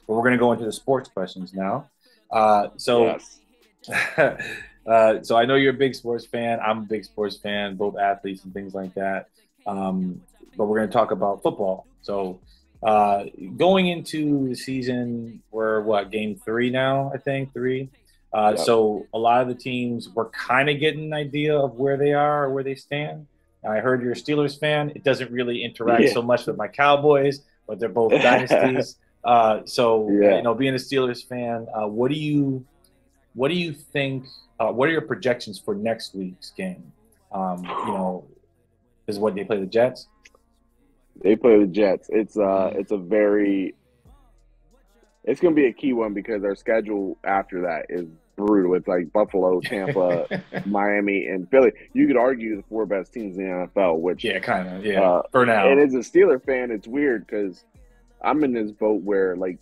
But we're going to go into the sports questions now. Uh, so, Yes. so I know you're a big sports fan. I'm a big sports fan, both athletes and things like that. Um, but we're going to talk about football. So, uh, going into the season, we're what, game three now? I think three. Yep. So a lot of the teams were kind of getting an idea of where they are or where they stand. I heard you're a Steelers fan. It doesn't really interact Yeah. so much with my Cowboys, but they're both dynasties. Yeah. Being a Steelers fan, what do you think? What are your projections for next week's game? Is what they play the Jets. They play the Jets. Mm-hmm. It's gonna be a key one because our schedule after that is brutal. It's like Buffalo, Tampa, Miami, and Philly. You could argue the four best teams in the NFL, which Yeah, kind of. Yeah, uh for and now. as a Steeler fan, it's weird because I'm in this boat where like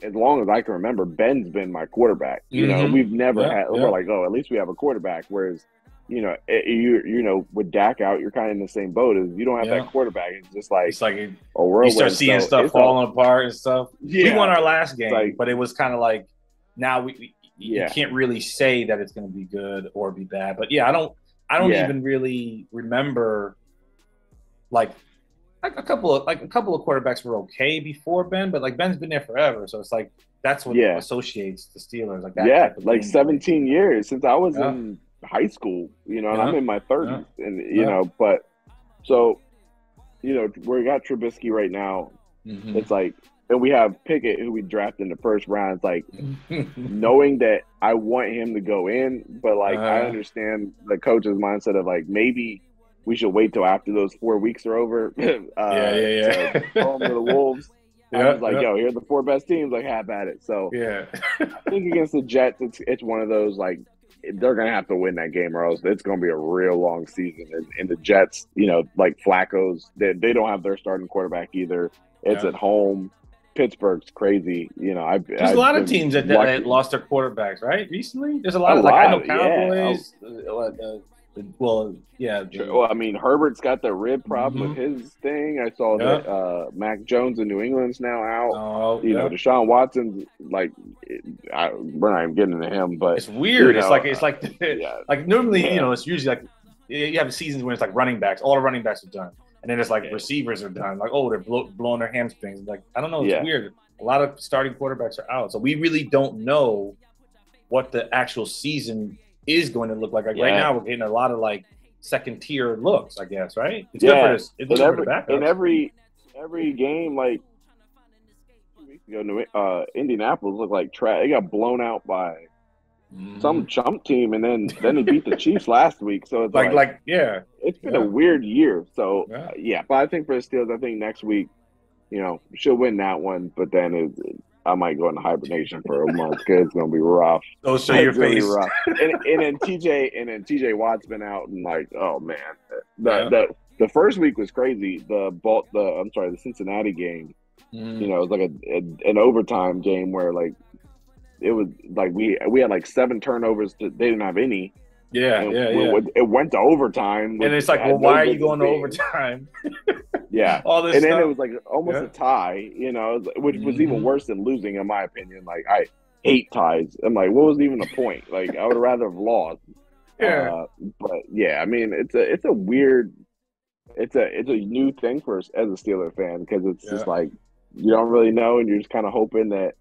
as long as I can remember, Ben's been my quarterback. Mm-hmm. We've never Yeah, had. We're yeah, like, oh, at least we have a quarterback. Whereas, with Dak out, you're kind of in the same boat as you don't have that yeah. quarterback. It's just like It's like a you start whirlwind. seeing So stuff it's a falling apart and stuff. We won yeah. our last It's game, like but it was kind of like now you yeah, can't really say that it's going to be good or be bad. But yeah, I don't yeah, even really remember like a couple of quarterbacks were okay before Ben, but like Ben's been there forever, so it's like that's what yeah, associates the Steelers like that yeah. type of Like gameplay. 17 years since I was Yeah, in high school. And I'm yeah, in my yeah, 30s, and yeah. but so we got Trubisky right now. Mm-hmm. It's like, and we have Pickett, who we drafted in the first round. It's like knowing that I want him to go in, but like I uh, understand the coach's mindset of like maybe we should wait till after those 4 weeks are over yeah, to yeah, throw him to the yeah. Wolves. I'm Yeah, just like, yeah, yo, here are the four best teams. Like, have at it. So yeah. I think against the Jets, it's one of those like they're gonna have to win that game, or else it's gonna be a real long season. And the Jets, like Flacco's, they don't have their starting quarterback either. It's Yeah. at home. Pittsburgh's crazy. There's a I've lot of been teams that lucky. lost their quarterbacks, right? Recently, there's a A lot of like I know lot, yeah. Cowboys. Well, yeah, Well, I mean, Herbert's got the rib problem with hmm his thing. I saw yeah, that Mac Jones in New England's now out. oh, yeah. Deshaun Watson's like, we're not even getting into him, but It's weird. It's like yeah, like normally, yeah, it's usually like you have seasons when it's like running backs, all the running backs are done, and then it's like yeah, receivers are done. Like they're blowing their hamstrings. Like I don't know, it's yeah, weird. A lot of starting quarterbacks are out, so we really don't know what the actual season is going to look like. Like right yeah, now, we're getting a lot of like second tier looks, I guess. Right? It's good for yeah. this. It's In good for the every in backups. every game, like 2 weeks ago, Indianapolis looked like trash. They got blown out by Hmm. some jump team, and then they beat the Chiefs last week. So it's like Yeah, it's been a yeah, weird year. So yeah. yeah, but I think for the Steelers, I think next week, she'll win that one. But then I might go into hibernation for a month because it's gonna be rough. Don't show your It's gonna be face. rough. And then TJ Watt's been out, and like, oh man, the Yeah. the the first week was crazy. The Cincinnati game. Mm. It was like an overtime game where like it was like we had like seven turnovers. They didn't have any, Yeah, and yeah, yeah. it went to overtime, And which it's like, well, had no why are you business going to being. overtime? Yeah, All this and then it stuff. was like almost a Yeah. tie, which was even Hmm. worse than losing, in my opinion. Like I hate ties. I'm like, what was even the point? Like I would rather have lost. Yeah. Uh, but yeah, I mean, it's a weird, it's a new thing for us as a Steeler fan because it's just Yeah. like you don't really know, and you're just kind of hoping that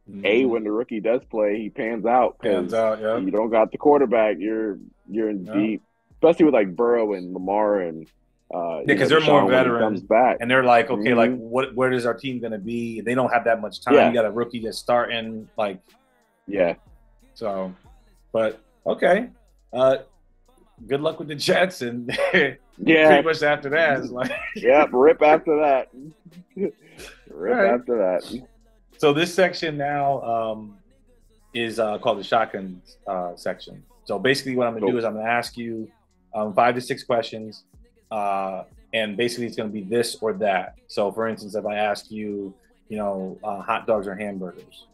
Hmm. when the rookie does play, he pans out Hands because out. Yeah. you don't got the quarterback. You're in Yeah. deep, especially with like Burrow and Lamar and Yeah, because they're more Deshaun when he comes veterans, back. and they're like, okay, like Hmm. where is our team going to be? They don't have that much time. You Yeah, got a rookie that's starting, like yeah, so. But okay, uh, good luck with the Jets, and pretty yeah, much after that, it's like, yeah. Rip after that. all Rip right. after that. So this section now is called the shotgun section. So basically, what I'm going to do Cool. is I'm going to ask you 5 to 6 questions, and basically it's going to be this or that. So, for instance, if I ask you, hot dogs or hamburgers,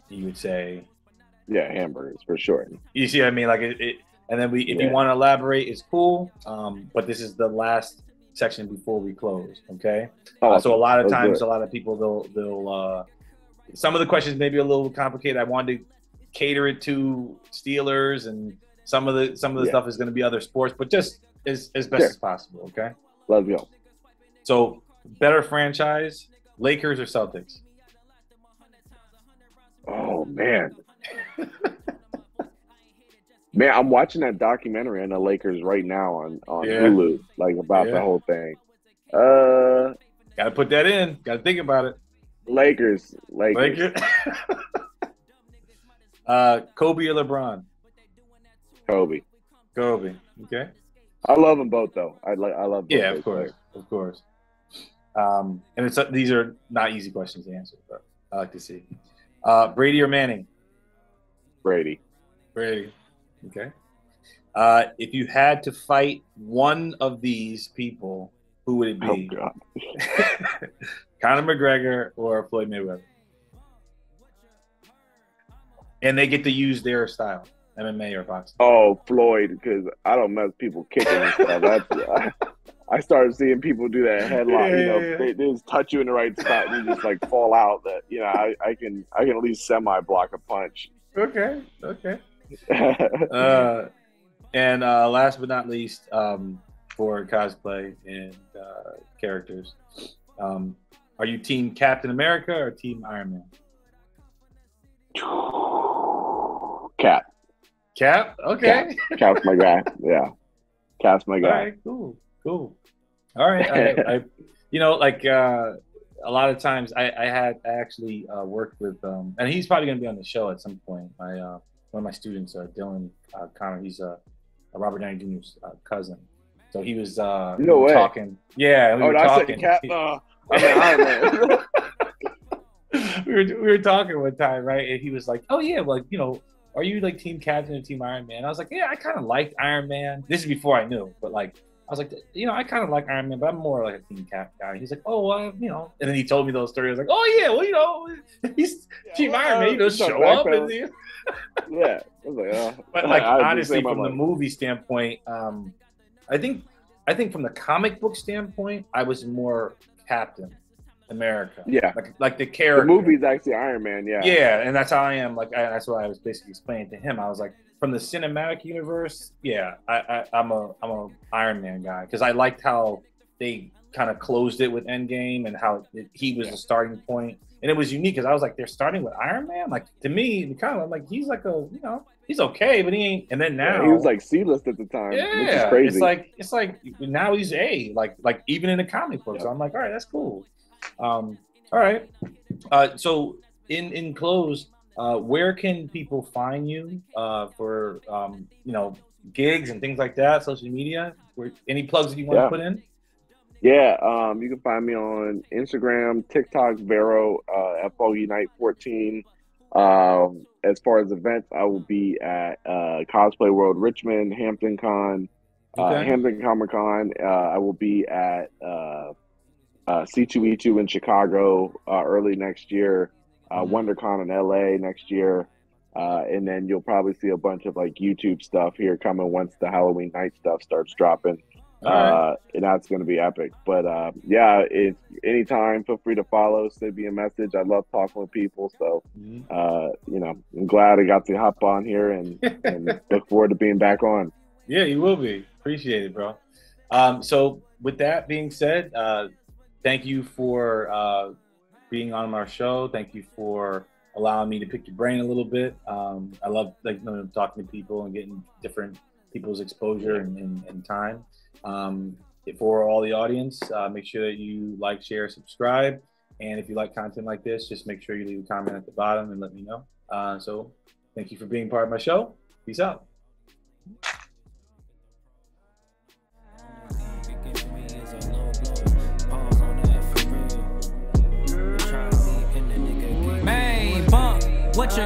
you would say, Yeah, hamburgers for sure. you see what I mean? Like and then if you Yeah, want to elaborate, it's cool. But this is the last section before we close. Okay. Oh, So a lot of let's do times, it. a lot of people they'll some of the questions may be a little complicated. I wanted to cater it to Steelers, and some of the Yeah. stuff is going to be other sports, but just as best Sure. as possible. Okay. Let's go. So better franchise, Lakers or Celtics? Oh man. Man, I'm watching that documentary on the Lakers right now on Yeah. Hulu, like about Yeah. the whole thing. Got to put that in. Got to think about it. Lakers. Lakers. Kobe or LeBron? Kobe. Kobe. Okay. I love them both though. I love both Yeah, those of course, players. of course. And these are not easy questions to answer, but I like to see. Brady or Manning? Brady. Brady. Okay. If you had to fight one of these people, who would it Oh be? God. Conor McGregor or Floyd Mayweather? And they get to use their style, MMA or boxing. Oh, Floyd, because I don't mess people kicking and stuff. I started seeing people do that headlock. Yeah. They just touch you in the right spot and you just like fall out. That I can at least semi block a punch. Okay. And last but not least, for cosplay and characters, are you Team Captain America or Team Iron Man? Cap. Cap? Okay. Cap's my guy. Yeah. Cap's my guy. All right, cool. All right. I a lot of times I actually worked with, and he's probably going to be on the show at some point. One of my students, Dylan Connor, he's a Robert Downey Jr.'s cousin. So he was No way. talking. Yeah, we were talking. Cap. Iron Man. we were talking one time, right? And he was like, "Oh yeah, like are you like Team Captain or Team Iron Man?" I was like, "Yeah, I kind of liked Iron Man." This is before I knew, but like I was like, I kind of like Iron Man, but I'm more like a Team Cap guy. He's like, "Oh, and then he told me those stories. I was like, "Oh yeah, well, he's Team Iron Man. Show up and yeah." I was like, But like honestly, from the movie standpoint, I think from the comic book standpoint, I was more Captain America. Yeah. Like the character. The movie's actually Iron Man, yeah. Yeah, and that's how I am. That's what I was basically explaining to him. I was like, from the cinematic universe, yeah, I'm a Iron Man guy because I liked how they kind of closed it with Endgame and how he was the starting point, and it was unique because I was like, they're starting with Iron Man. Like to me, kind of like he's like he's okay, but he ain't. And then now he was like C-list at the time. yeah, which is crazy. It's like now he's like even in the comic books. So I'm like, all right, that's cool. All right. So in close, where can people find you for gigs and things like that, social media? Any plugs that you want to put in? Yeah, you can find me on Instagram, TikTok, Vero, at Foggy Night 14. As far as events, I will be at Cosplay World Richmond, Hampton Con, Hampton Comic Con. I will be at C2E2 in Chicago early next year, WonderCon in LA next year, and then you'll probably see a bunch of like YouTube stuff here coming once the Halloween night stuff starts dropping. And that's going to be epic. But yeah, it's anytime. Feel free to follow, send me a message. I love talking with people. So I'm glad I got to hop on here and look forward to being back on. Yeah, you will be. Appreciate it, bro. So with that being said, thank you for being on our show. Thank you for allowing me to pick your brain a little bit. I love talking to people and getting different people's exposure and time. For all the audience, make sure that you like, share, subscribe. And if you like content like this, just make sure you leave a comment at the bottom and let me know. So thank you for being part of my show. Peace out. Man, bump, what you